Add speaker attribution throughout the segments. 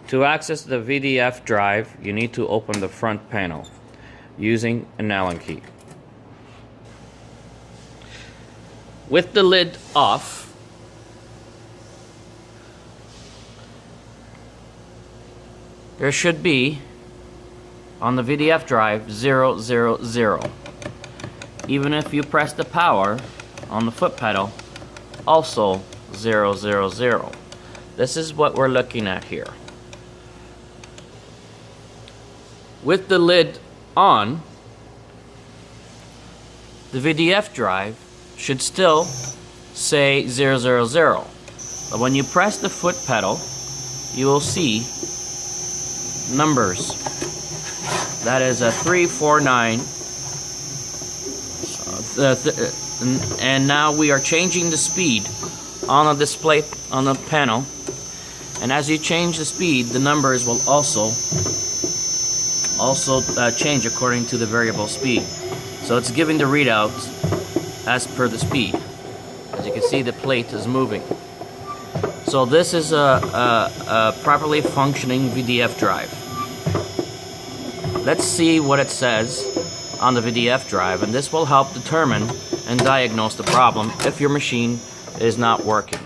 Speaker 1: To access the VDF drive, you need to open the front panel using an Allen key. With the lid off, there should be on the VDF drive 000. Even if you press the power on the foot pedal, also 000. This is what we're looking at here. With the lid on, the VDF drive should still say 000. But when you press the foot pedal, you will see numbers. That is a 349. And now we are changing the speed on the display on the panel. And as you change the speed, the numbers will also change according to the variable speed. So it's giving the readout as per the speed. As you can see, the plate is moving. So this is a properly functioning VDF drive. Let's see what it says on the VDF drive, and this will help determine and diagnose the problem if your machine is not working.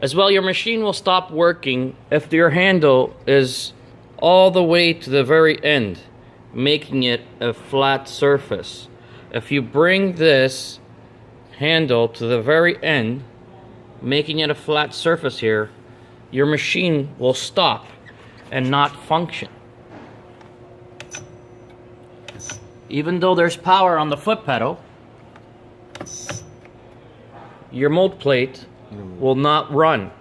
Speaker 1: As well, your machine will stop working if your handle is all the way to the very end, making it a flat surface. If you bring this handle to the very end, making it a flat surface here, your machine will stop and not function. Even though there's power on the foot pedal, your mold plate will not run.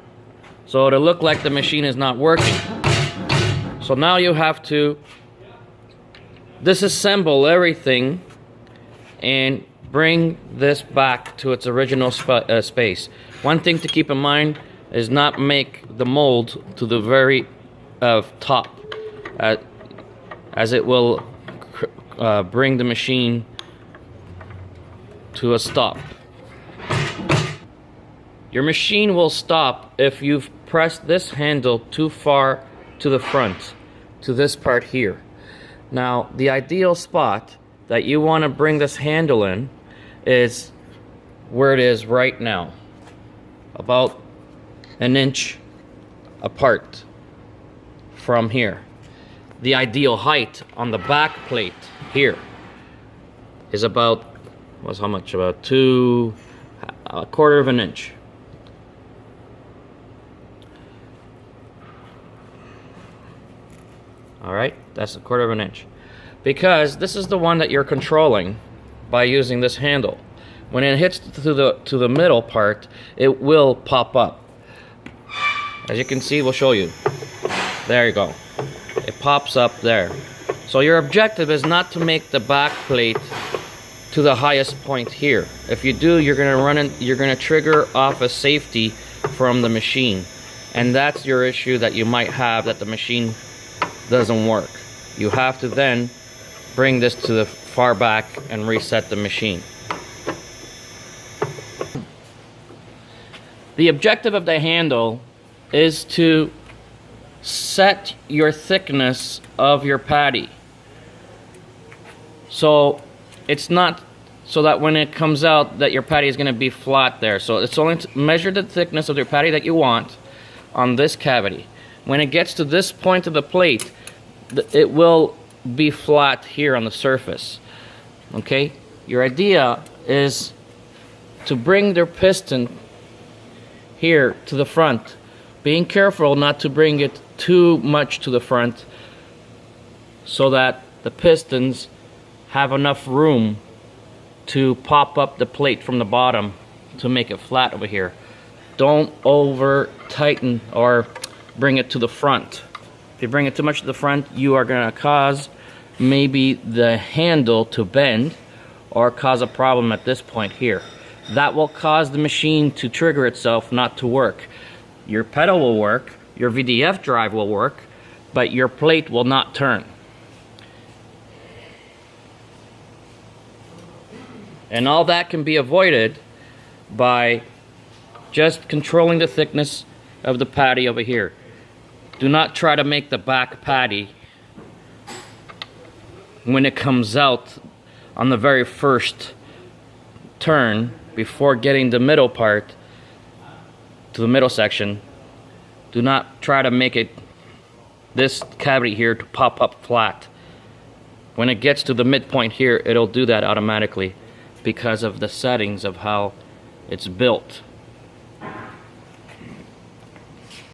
Speaker 1: So it'll look like the machine is not working. So now you have to disassemble everything and bring this back to its original space. One thing to keep in mind is not make the mold to the very top, as it will bring the machine to a stop. Your machine will stop if you've pressed this handle too far to the front, to this part here. Now, the ideal spot that you want to bring this handle in is where it is right now, about an inch apart from here. The ideal height on the back plate here is about, how much? About a quarter of an inch. Alright, that's a quarter of an inch. Because this is the one that you're controlling by using this handle. When it hits to the middle part, it will pop up. As you can see, we'll show you. There you go. It pops up there. So your objective is not to make the back plate to the highest point here. If you do, you're gonna trigger off a safety from the machine. And that's your issue that you might have, that the machine doesn't work. You have to then bring this to the far back and reset the machine. The objective of the handle is to set your thickness of your patty. So it's not so that when it comes out that your patty is going to be flat there. So it's only to measure the thickness of your patty that you want on this cavity. When it gets to this point of the plate, it will be flat here on the surface. Okay? Your idea is to bring the piston here to the front, being careful not to bring it too much to the front so that the pistons have enough room to pop up the plate from the bottom to make it flat over here. Don't over tighten or bring it to the front. If you bring it too much to the front, you are going to cause maybe the handle to bend or cause a problem at this point here. That will cause the machine to trigger itself not to work. Your pedal will work, your VDF drive will work, but your plate will not turn. And all that can be avoided by Just controlling the thickness of the patty over here. Do not try to make the back patty when it comes out on the very first turn before getting the middle part to the middle section. Do not try to make it this cavity here to pop up flat. When it gets to the midpoint here, it'll do that automatically because of the settings of how it's built.